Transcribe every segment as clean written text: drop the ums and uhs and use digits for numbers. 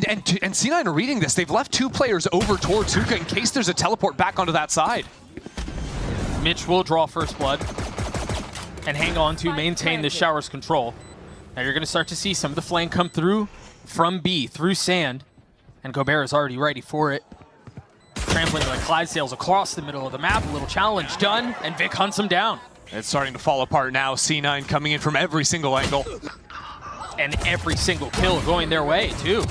And C9 are reading this. They've left 2 players over towards Hookah in case there's a teleport back onto that side. Mitch will draw first blood and hang on to maintain the shower's control. Now you're going to start to see some of the flank come through from B, through sand. And Gobert is already ready for it. Trampling like Clydesdales across the middle of the map. A little challenge done, and Vic hunts him down. It's starting to fall apart now. C9 coming in from every single angle. And every single kill going their way, too.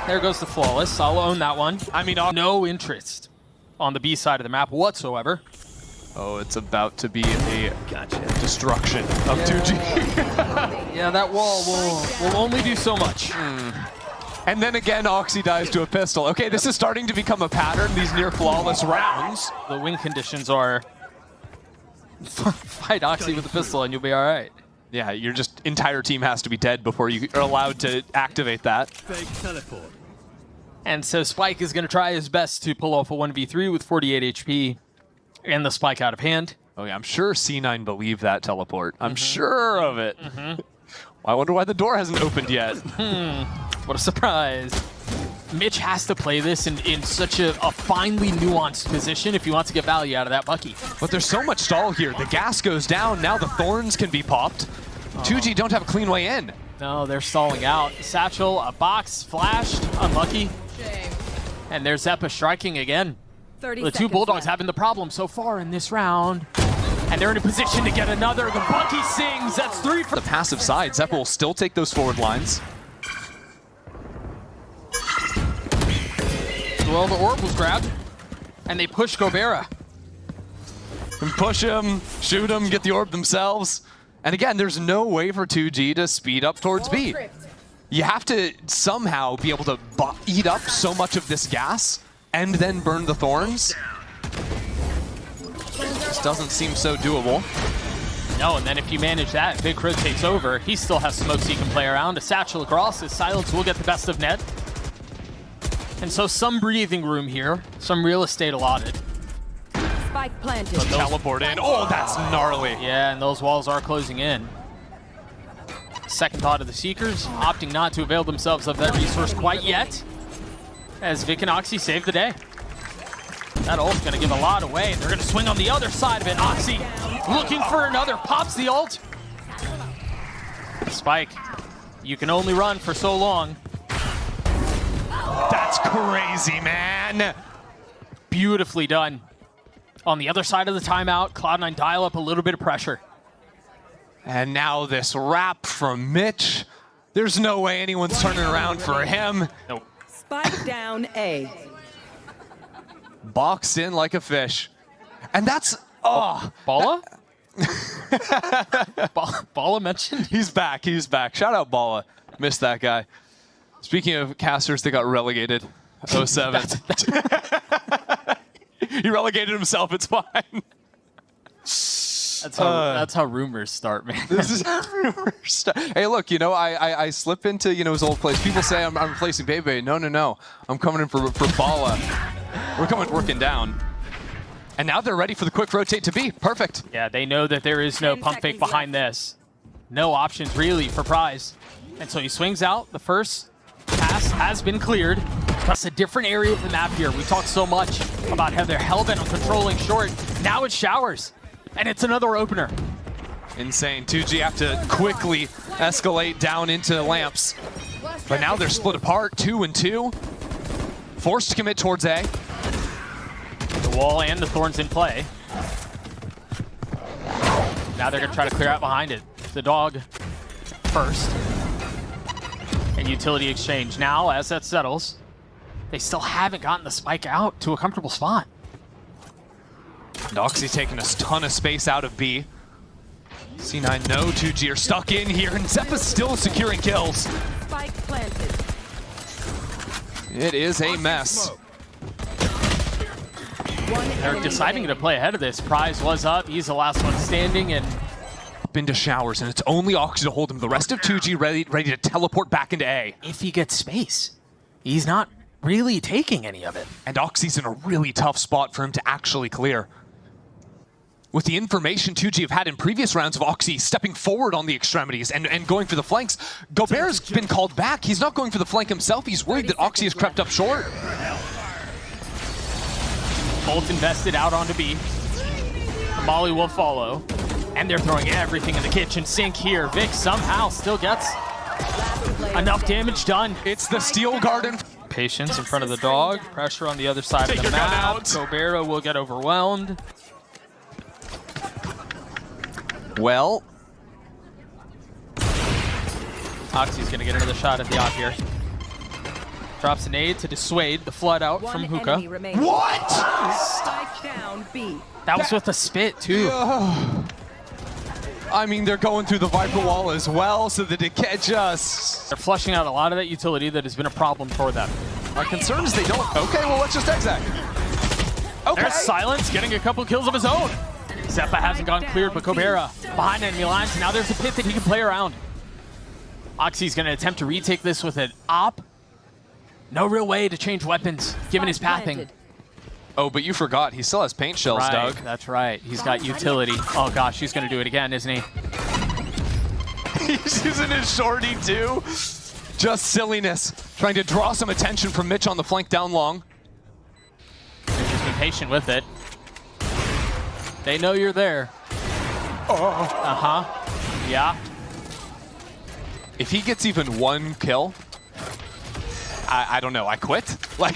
There goes the Flawless. I'll own that one. I mean, no interest on the B side of the map whatsoever. Oh, it's about to be a destruction of 2G. Yeah, that wall will only do so much. And then again, Oxy dies to a pistol. Okay, this is starting to become a pattern, these near flawless rounds. The win conditions are fight Oxy with a pistol and you'll be all right. Yeah, your just entire team has to be dead before you are allowed to activate that. Fake teleport. And so Spike is going to try his best to pull off a 1v3 with 48 HP and the Spike out of hand. Oh yeah, I'm sure C9 believed that teleport. I'm sure of it. I wonder why the door hasn't opened yet. What a surprise. Mitch has to play this in such a finely nuanced position if he wants to get value out of that Bucky. But there's so much stall here. The gas goes down. Now the thorns can be popped. 2G don't have a clean way in. No, they're stalling out. Satchel, a box, flashed, unlucky. And there's Zeppa striking again. The 2 Bulldogs having the problem so far in this round. And they're in a position to get another. The Bucky sings. That's 3 for the passive side. Zeppa will still take those forward lines. Well, the orb was grabbed, and they push Gobert. And push him, shoot him, get the orb themselves. And again, there's no way for 2G to speed up towards B. You have to somehow be able to eat up so much of this gas and then burn the thorns. This doesn't seem so doable. No, and then if you manage that, Big Crit takes over. He still has smokes he can play around. A satchel across, his silence will get the best of net. And so some breathing room here, some real estate allotted. Spike planted. Teleport in. Oh, that's gnarly. Yeah, and those walls are closing in. Second thought of the Seekers, opting not to avail themselves of that resource quite yet, as Vic and Oxy save the day. That ult's going to give a lot away. They're going to swing on the other side of it. Oxy looking for another, pops the ult. Spike, you can only run for so long. That's crazy, man. Beautifully done. On the other side of the timeout, Cloud9 dial up a little bit of pressure. And now this wrap from Mitch. There's no way anyone's turning around for him. Nope. Spike down A. Boxed in like a fish. And that's, Balla? Balla mentioned? He's back, he's back. Shout out Balla. Missed that guy. Speaking of casters that got relegated, 07. He relegated himself, it's fine. That's how rumors start, man. This is how rumors start. Hey, look, you know, I slip into, you know, his old place. People say I'm replacing Bebe. No. I'm coming in for Balla. We're working down. And now they're ready for the quick rotate to B. Perfect. Yeah, they know that there is no pump fake behind this. No options, really, for Prize. And so he swings out. The first pass has been cleared. That's a different area of the map here. We talked so much about how they're hellbent on controlling short. Now it's showers. And it's another opener. Insane. 2G have to quickly escalate down into lamps. But now they're split apart, 2 and 2. Forced to commit towards A. The wall and the thorns in play. Now they're going to try to clear out behind it. The dog first. And utility exchange. Now, as that settles, they still haven't gotten the Spike out to a comfortable spot. Oxy taking a ton of space out of B. C9 no, 2G are stuck in here, and Zeppa's still securing kills. Spike planted. It is a mess. They're deciding to play ahead of this. Prize was up. He's the last one standing, and up into showers, and it's only Oxy to hold him. The rest of 2G ready to teleport back into A. If he gets space, he's not really taking any of it. And Oxy's in a really tough spot for him to actually clear. with the information 2G have had in previous rounds of Oxy stepping forward on the extremities and going for the flanks, Gobert's been called back. He's not going for the flank himself. He's worried that Oxy has crept up short. Bolt invested out onto B. The Molly will follow. And they're throwing everything in the kitchen sink here. Vic somehow still gets enough damage done. It's the Steel Garden. Patience in front of the dog. Pressure on the other side of the map. Gobert will get overwhelmed. Well, Oxy's gonna get another shot at the op here. Drops an nade to dissuade the flood out from Hookah. what? Spike down B. That was with a spit too. I mean, they're going through the Viper wall as well, so that it can't just... They're flushing out a lot of that utility that has been a problem for them. Our concern is they don't... Okay, well, let's just exec. Okay. There's Silence getting a couple kills of his own. Zeppa hasn't gone cleared, but Gobert behind enemy lines. Now there's a pit that he can play around. Oxy's going to attempt to retake this with an op. No real way to change weapons, given his pathing. Oh, but you forgot. He still has paint shells, Right, Doug. that's right. He's got utility. Oh gosh, he's going to do it again, isn't he? He's using his shorty, too. Just silliness. Trying to draw some attention from Mitch on the flank down long. He's just been patient with it. They know you're there. Uh-huh. Yeah. If he gets even one kill, I don't know. I quit. Like,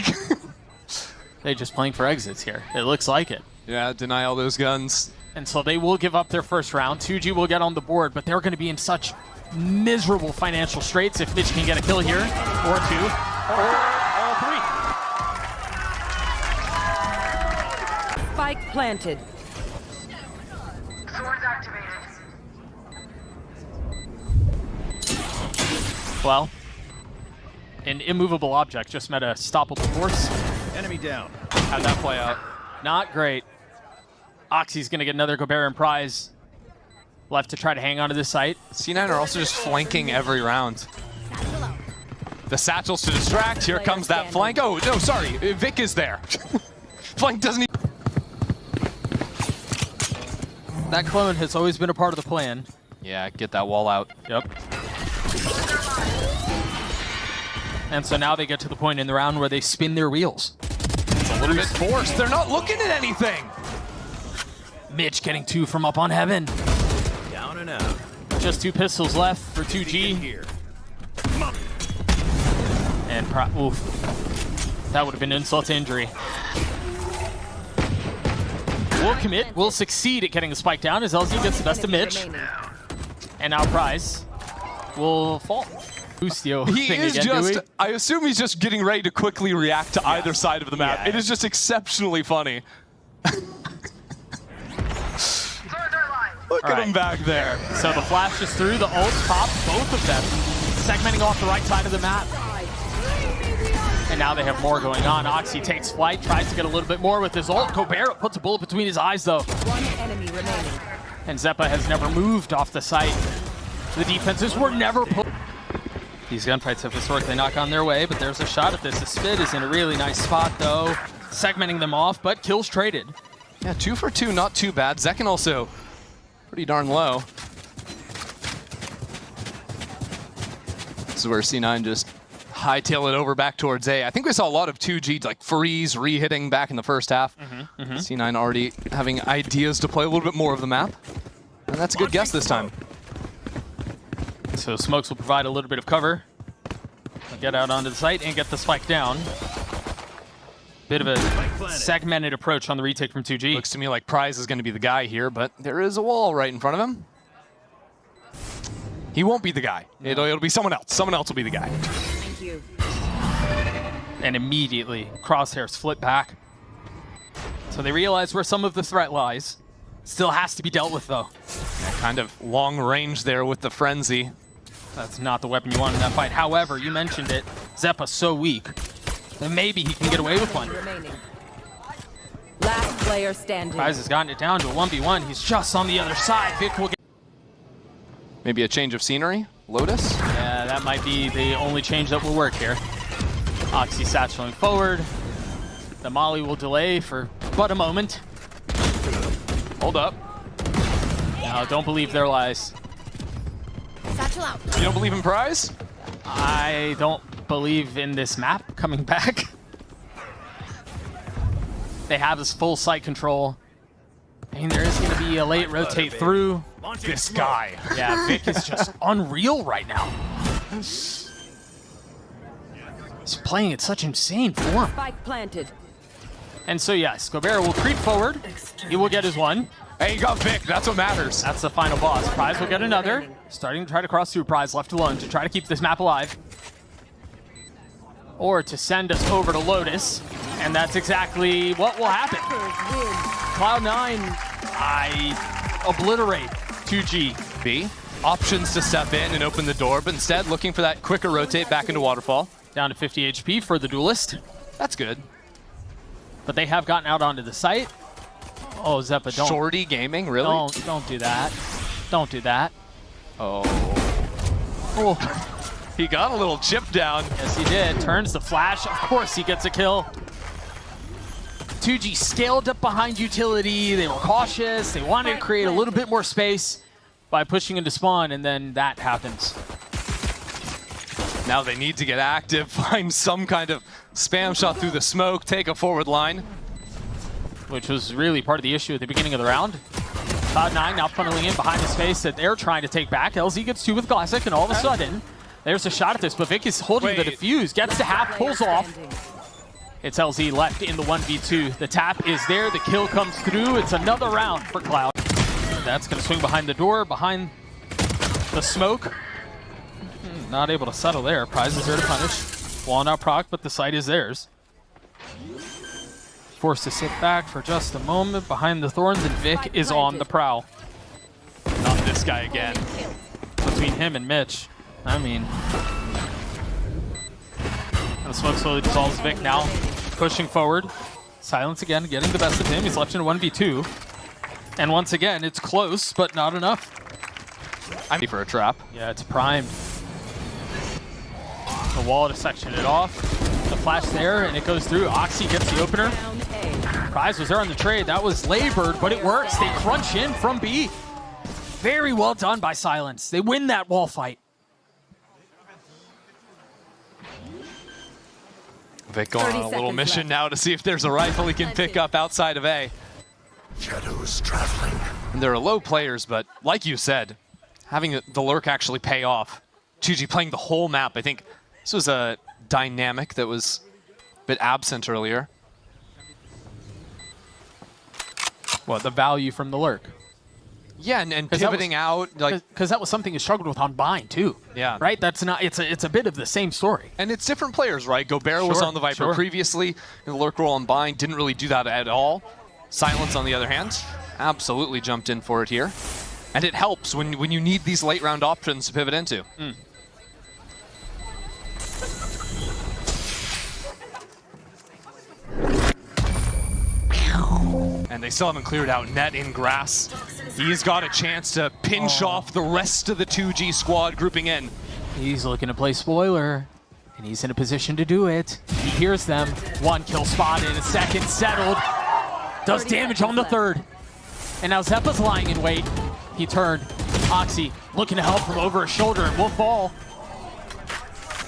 They're just playing for exits here. It looks like it. yeah, deny all those guns. And so they will give up their first round. 2G will get on the board, but they're going to be in such miserable financial straits if Mitch can get a kill here, or two, or all three. Spike planted. Swords activated. Well, an immovable object just met a stoppable force. Enemy down. How'd that play out? Not great. Oxy's going to get another Gobert prize. Left to try to hang on to this site. C9 are also just flanking every round. The satchels to distract. Here comes that flank. Oh, no, sorry. Vic is there. Flank doesn't even... That clone has always been a part of the plan. Yeah, get that wall out. Yep. And so now they get to the point in the round where they spin their wheels. It's a little bit forced. They're not looking at anything. Mitch getting two from up on heaven. Down and out. Just two pistols left for 2G. Here. And oof. That would have been insult to injury. Will commit, will succeed at getting the spike down as LZ gets the best of Mitch. And now Prize will fall. Bustio He thing is again, just, do we? I assume he's just getting ready to quickly react to either side of the map. Yeah. It is just exceptionally funny. Look All at right. him back there. So the flash is through, the ults pop, both of them. Segmenting off the right side of the map. And now they have more going on. Oxy takes flight, tries to get a little bit more with his ult. Gobert puts a bullet between his eyes though. One enemy remaining. And Zeppa has never moved off the site. The defenses were never pulled. These gunfights have historically not gone their way, but there's a shot at this. The Spit is in a really nice spot though. Segmenting them off, but kills traded. Yeah, 2 for 2, not too bad. Zekin also pretty darn low. This is where C9 just hightail it over back towards A. I think we saw a lot of 2G like freeze, re-hitting back in the first half. C9 already having ideas to play a little bit more of the map. And that's a good guess this time. So Smokes will provide a little bit of cover. They'll get out onto the site and get the spike down. Bit of a segmented approach on the retake from 2G. Looks to me like Prize is going to be the guy here, but there is a wall right in front of him. He won't be the guy. It'll be someone else. Someone else will be the guy. Thank you. And immediately, crosshairs flip back. So they realize where some of the threat lies. Still has to be dealt with though. Kind of long range there with the frenzy. That's not the weapon you want in that fight. However, you mentioned it, Zeppa's so weak that maybe he can get away with one. Remaining. Last player standing. Prize has gotten it down to a 1v1. He's just on the other side. Vic will get... Maybe a change of scenery? Lotus? Yeah, that might be the only change that will work here. Oxy satcheling forward. The Molly will delay for but a moment. Hold up. No, don't believe their lies. Satchel out. You don't believe in prize? I don't believe in this map coming back. They have this full site control. I mean, there is going to be a late rotate through. Launching This smoke. guy. Yeah, Vic is just unreal right now. He's playing at such insane form. Spike planted. And so, yes, Gobert will creep forward. He will get his one. Hey, you got Vic. That's what matters. That's the final boss. Prize will get another. Starting to try to cross through. Prize left alone to try to keep this map alive. Or to send us over to Lotus. And that's exactly what will happen. Cloud9, I obliterate 2G. B. Options to step in and open the door, but instead looking for that quicker rotate back into Waterfall. Down to 50 HP for the duelist. That's good. But they have gotten out onto the site. Oh, Zeppa, don't. Shorty gaming, really? Don't do that. Don't do that. Oh. Oh, He got a little chip down. yes, he did. Turns the flash. Of course, he gets a kill. 2G scaled up behind utility. They were cautious. They wanted to create a little bit more space by pushing into spawn, and then that happens. Now they need to get active, find some kind of spam shot through the smoke, take a forward line. Which was really part of the issue at the beginning of the round. Cloud9 now funneling in behind the space that they're trying to take back. LZ gets two with Classic, and all of a sudden, there's a shot at this, but Vic is holding the defuse, gets to half, pulls off. It's LZ left in the 1v2. The tap is there, the kill comes through. It's another round for Cloud. That's gonna swing behind the door, behind the smoke. Not able to settle there. Prize is there to punish. Wall out proc, but the site is theirs. Forced to sit back for just a moment behind the thorns, and Vic is on the prowl. Not this guy again. Between him and Mitch, I mean. And the smoke slowly dissolves Vic now. Pushing forward. Silence again, getting the best of him. He's left in a 1v2. And once again, it's close, but not enough. I'm ready for a trap. Yeah, it's primed. The wall to section it off. The flash there, and it goes through. Oxy gets the opener. Down A. Prize was there on the trade. That was labored, but it works. They crunch in from B. Very well done by Silence. They win that wall fight. Vic going on 30 a little seconds mission left. now to see if there's a rifle he can pick up outside of A. Shadows traveling. And there are low players, but like you said, having the lurk actually pay off. 2G playing the whole map. I think this was a dynamic that was a bit absent earlier. What, the value from the lurk? Yeah, and 'Cause that pivoting out, like, Because that was something you struggled with on Bind too. Yeah. Right? That's not. It's a bit of the same story. and it's different players, right? Gobert was Sure, on the Viper sure. previously, and the lurk roll on Bind didn't really do that at all. Silence, on the other hand, absolutely jumped in for it here. And it helps when you need these late round options to pivot into. And they still haven't cleared out net in grass. He's got a chance to pinch off the rest of the 2G squad grouping in. He's looking to play spoiler, and he's in a position to do it. He hears them. One kill spotted, a second settled. Does 30 damage on the seconds third. And now Zeppa's lying in wait. He turned. Oxy looking to help from over his shoulder and won't fall.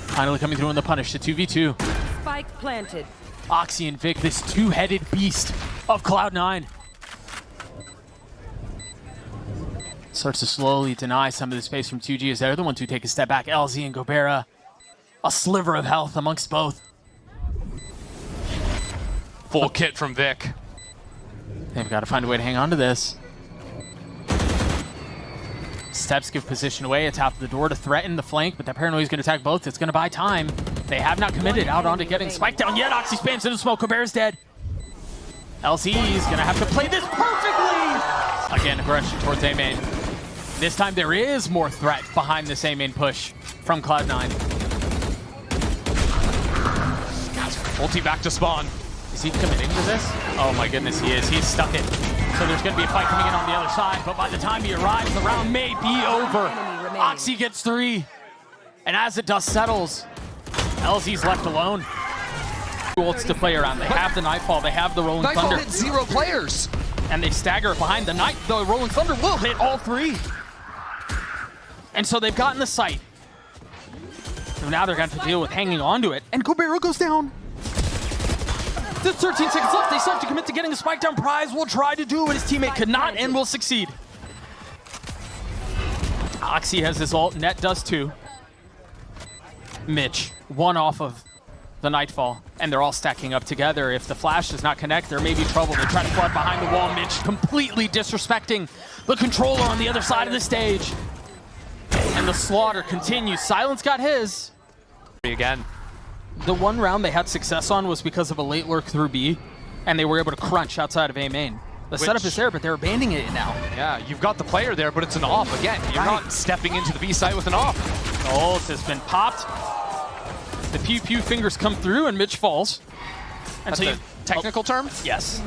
Finally coming through in the punish to 2v2. Spike planted. Oxy and Vic, this two-headed beast of Cloud9. Starts to slowly deny some of the space from 2G as they're the ones who take a step back. LZ and Gobert, a sliver of health amongst both. Full kit from Vic. They've got to find a way to hang on to this. Steps give position away. It's out the door to threaten the flank, but that paranoia is going to attack both. It's going to buy time. They have not committed out onto getting spiked down yet. Oxy spams into smoke. Gobert's dead. LZ is going to have to play this perfectly. Again, aggression towards A main. This time there is more threat behind this A main push from Cloud9. Ulti back to spawn. Is he committing to this? Oh my goodness, he is. He's stuck it. So there's going to be a fight coming in on the other side, but by the time he arrives, the round may be over. Oxy gets 3. And as the dust settles, LZ's left alone. Ults to play around. They have the Nightfall. They have the Rolling Nightfall Thunder. hit 0 players. And they stagger behind the Knight. The Rolling Thunder will hit all three. And so they've gotten the site. So now they're going to have to deal with hanging onto it. And Gobera goes down. There's 13 seconds left. They still have to commit to getting the spike down. Prize will try to do what his teammate could not and will succeed. Oxy has his ult. Net does too. Mitch, one off of the Nightfall. And they're all stacking up together. If the flash does not connect, there may be trouble. They try to flood behind the wall. Mitch completely disrespecting the controller on the other side of the stage. And the slaughter continues. Silence got his. Again. The one round they had success on was because of a late lurk through B, and they were able to crunch outside of A main. The setup is there, but they're abandoning it now. Yeah, you've got the player there, but it's an off. Again, you're not stepping into the B site with an off. The ult has been popped. The pew pew fingers come through, and Mitch falls. And That's the technical term? Yes.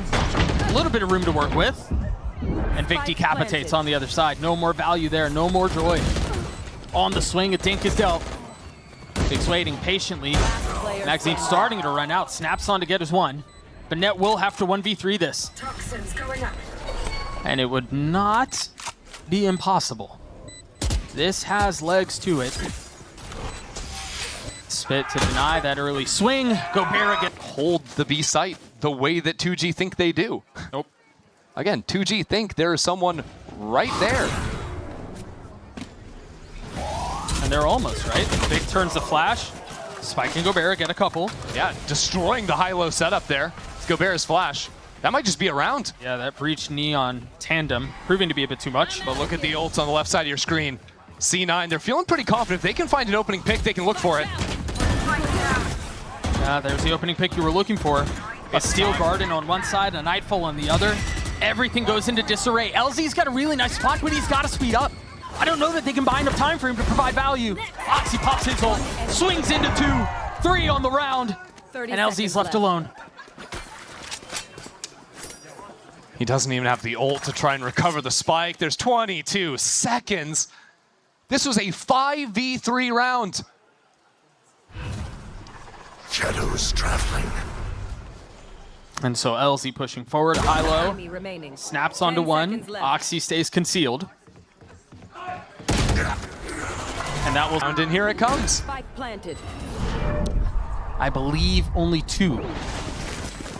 A little bit of room to work with. And Vic decapitates on the other side. No more value there, no more joy. On the swing, a dink is dealt. Vic's waiting patiently. Magazine starting to run out. Snaps on to get his one. But Net will have to 1v3 this. And it would not be impossible. This has legs to it. Spit to deny that early swing. Gobera get Hold the B site the way that 2G think they do. Nope. Again, 2G think there is someone right there. And they're almost, right? Vic turns the flash. Spike and Gobera get a couple. Yeah, destroying the high-low setup there. It's Gobera's flash. That might just be a round. Yeah, that breach neon tandem proving to be a bit too much. But look at the ults on the left side of your screen. C9, they're feeling pretty confident. If they can find an opening pick, they can look for it. Yeah, there's the opening pick you were looking for. A Steel Garden on one side, a Nightfall on the other. Everything goes into disarray. LZ's got a really nice spot, but he's got to speed up. I don't know that they can buy enough time for him to provide value. Oxy pops his ult, swings into 2-3 on the round, and LZ's left alone. He doesn't even have the ult to try and recover the spike. There's 22 seconds. This was a 5v3 round. Shadows traveling. And so LZ pushing forward, high-low, Enemy remaining. snaps onto 10 one. seconds left. Oxy stays concealed. And that will... And here it comes. Spike planted. I believe only 2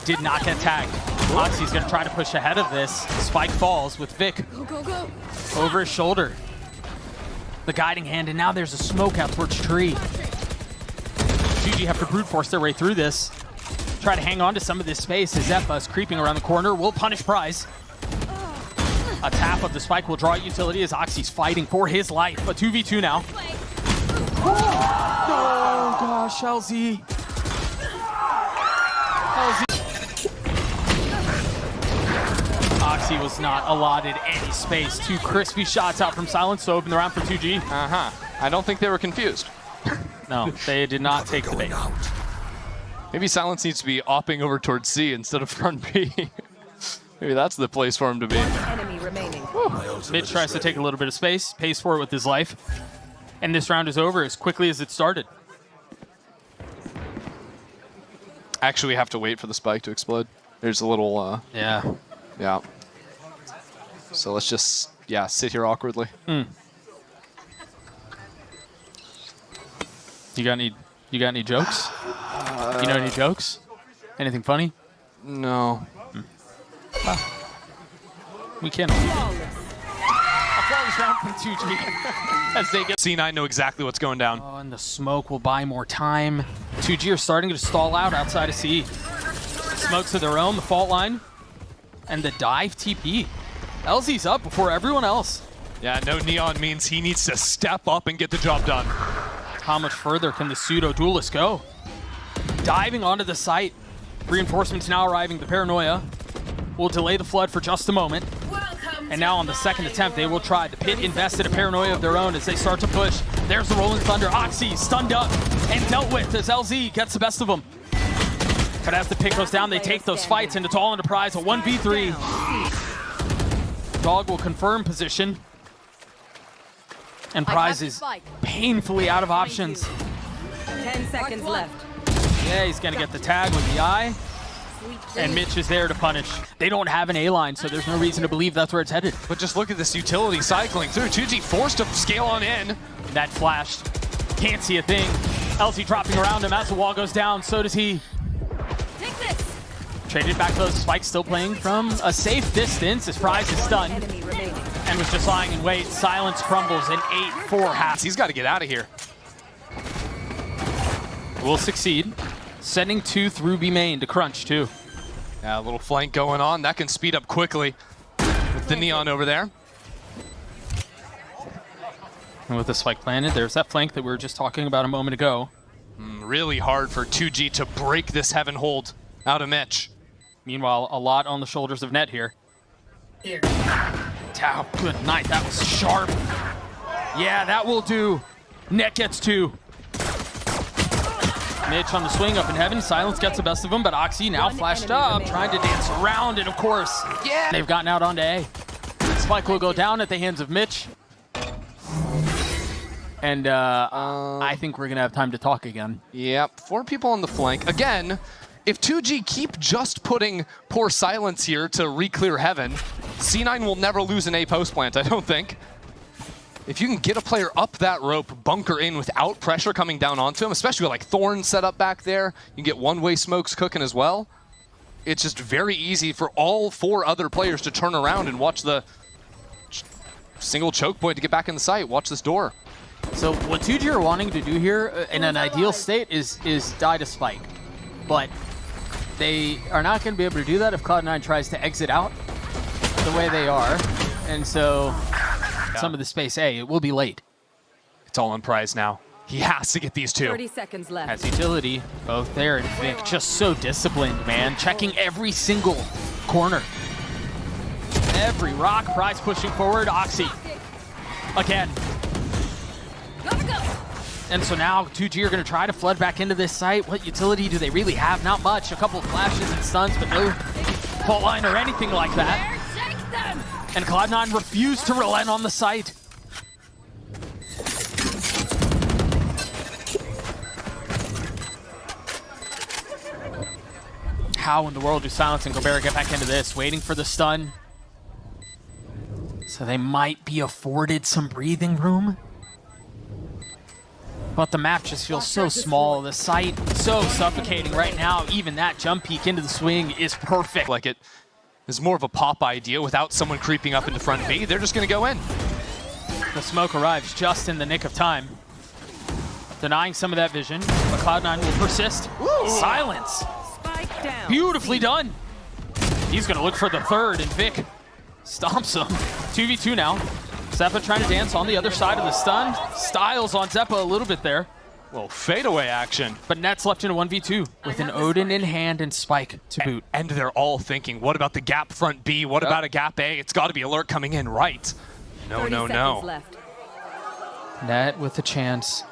did not get tagged. Oxy's gonna try to push ahead of this. Spike falls with Vic Go, go, go. over his shoulder. The guiding hand, and now there's a smoke out towards tree. GG have to brute force their way through this. Try to hang on to some of this space as Zeppa is creeping around the corner. Will punish Prize. A tap of the spike will draw utility as Oxy's fighting for his life. A 2v2 now. Oh gosh, LZ. Oxy was not allotted any space. 2 crispy shots out from Silence to open the round for 2G. I don't think they were confused. No, they did not take the bait. Maybe Silence needs to be opping over towards C instead of front B. Maybe that's the place for him to be. Enemy remaining. Mitch tries to take a little bit of space, pays for it with his life. And this round is over as quickly as it started. Actually, we have to wait for the spike to explode. There's a little, Yeah. yeah. So let's just, yeah, sit here awkwardly. You got any jokes? You know any jokes? Anything funny? No. We can't. A flawless round from 2G as they get. C9 know exactly what's going down. Oh, and the smoke will buy more time. 2G are starting to stall out outside of C. Smokes of their own, the fault line, and the dive TP. LZ's up before everyone else. Yeah, no neon means he needs to step up and get the job done. How much further can the pseudo-duelist go? Diving onto the site. Reinforcements now arriving. The Paranoia will delay the flood for just a moment. And now on the second attempt, they will try. The Pit invested a Paranoia of their own as they start to push. There's the Rolling Thunder. Oxy stunned up and dealt with as LZ gets the best of them. But as the Pit goes down, they take those fights, and it's all into Prize, a 1v3. Dog will confirm position. And Prize is painfully out of options. 10 seconds left. Yeah, he's gonna get the tag with the eye. And Mitch is there to punish. They don't have an A-line, so there's no reason to believe that's where it's headed. But just look at this utility cycling through. 2G forced to scale on in. That flashed. Can't see a thing. LC dropping around him as the wall goes down. So does he. Take this. Traded back those spikes, still playing from a safe distance. His prize is stunned Enemy remaining. and was just lying in wait. Silence crumbles in 8-4 half. He's got to get out of here. Will succeed. Sending 2 through B main to crunch too. Yeah, a little flank going on. That can speed up quickly with the Neon over there. And with the spike planted, there's that flank that we were just talking about a moment ago. Really hard for 2G to break this heaven hold out of Mitch. Meanwhile, a lot on the shoulders of Net here. Tao, good night. That was sharp. Yeah, that will do. Net gets 2. Mitch on the swing up in heaven. Silence gets the best of him, but Oxy now flashed up, trying to dance around, and of course, they've gotten out onto A. Spike will go down at the hands of Mitch. And I think we're going to have time to talk again. Yep, 4 people on the flank. Again, if 2G keep just putting poor Silence here to re-clear heaven, C9 will never lose an A post plant, I don't think. If you can get a player up that rope, bunker in without pressure coming down onto him, especially with like Thorn set up back there, you can get one-way smokes cooking as well. It's just very easy for all 4 other players to turn around and watch the single choke point to get back in the site. Watch this door. So what 2G are wanting to do here in an ideal state is die to spike. But they are not going to be able to do that if Cloud9 tries to exit out the way they are. And so some of the space A, it will be late. It's all on prize now. He has to get these 2. 30 seconds left. Has utility, both there and Vic, just so disciplined, man. Checking every single corner. Every rock, prize pushing forward, Oxy. Again. Go, go. And so now 2G are going to try to flood back into this site. What utility do they really have? Not much. A couple of flashes and stuns, but no fault line or anything like that. Take them. And Cloud9 refused to relent on the site. How in the world do Silence and Gobert get back into this? Waiting for the stun. So they might be afforded some breathing room. But the map just feels so small. The site so suffocating right now. Even that jump peek into the swing is perfect. Like it is more of a pop idea without someone creeping up into front B. They're just going to go in. The smoke arrives just in the nick of time. Denying some of that vision, but Cloud9 will persist. Silence. Spike down. Beautifully done. He's going to look for the third, and Vic stomps him. 2v2 now. Zeppa trying to dance on the other side of the stun. Styles on Zeppa a little bit there. Well, fadeaway action. But Net's left in a 1v2 with an Odin in hand and Spike to boot. And they're all thinking, what about the gap front B? What about a gap A? It's got to be alert coming in right. No, 30 no, seconds no. left. Net with a chance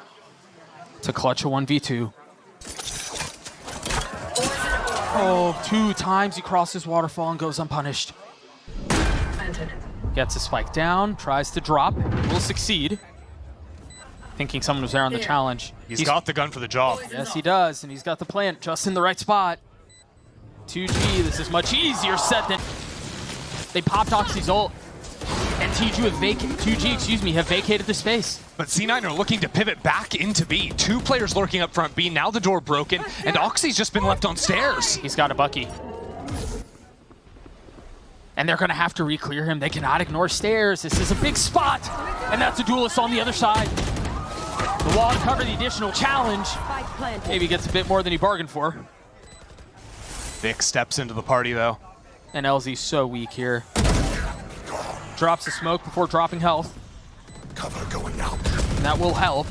to clutch a 1v2. Oh, 2 times he crosses waterfall and goes unpunished. Gets a spike down, tries to drop, will succeed. Thinking someone was there on the challenge. He's got the gun for the job. Yes, he does, and he's got the plant just in the right spot. 2G, this is much easier said than... They popped Oxy's ult, and 2G have vacated the space. But C9 are looking to pivot back into B. 2 players lurking up front B, now the door broken, and Oxy's just been left on stairs. He's got a Bucky. And they're going to have to re-clear him. They cannot ignore stairs. This is a big spot, and that's a duelist on the other side. The wall to cover the additional challenge. Spike planted. Maybe gets a bit more than he bargained for. Vic steps into the party, though. And LZ's so weak here. Drops a smoke before dropping health. Cover going out. And that will help,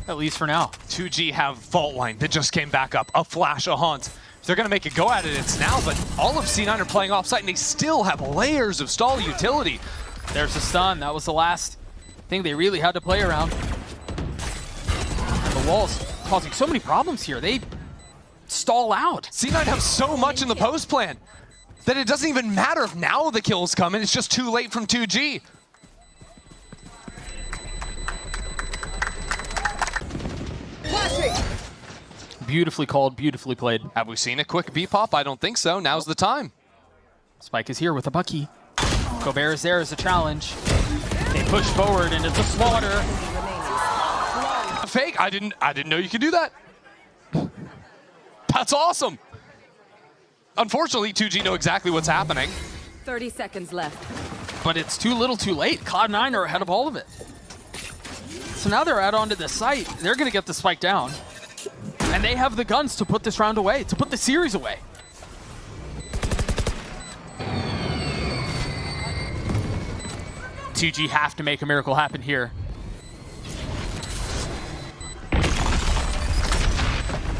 at least for now. 2G have fault line that just came back up. A flash, a haunt. If they're going to make a go at it, it's now, but all of C9 are playing offsite, and they still have layers of stall utility. There's a stun. That was the last thing they really had to play around. And the wall's causing so many problems here. They stall out. C9 have so much in the post plan that it doesn't even matter if now the kills come in. It's just too late from 2G. Beautifully called, beautifully played. Have we seen a quick B pop? I don't think so. Now's the time. Spike is here with a Bucky. Gobert is there as a challenge. They push forward and it's a slaughter. Fake. I didn't know you could do that. That's awesome. Unfortunately, 2G know exactly what's happening. 30 seconds left. But it's too little too late. Cloud9 are ahead of all of it. So now they're out onto the site. They're going to get the spike down. And they have the guns to put this round away, to put the series away. TG have to make a miracle happen here.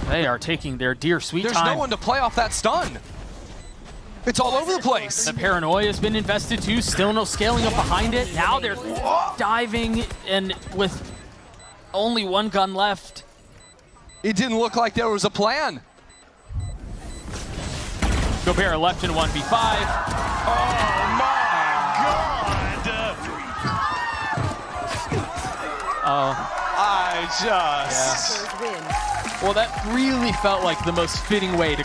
They are taking their dear sweet There's time. no one to play off that stun. It's all over the place. The paranoia has been invested too. Still no scaling up behind it. Now they're diving and with only one gun left. It didn't look like there was a plan. Gobert left in 1v5. Oh my God! I just... Win. Well, that really felt like the most fitting way to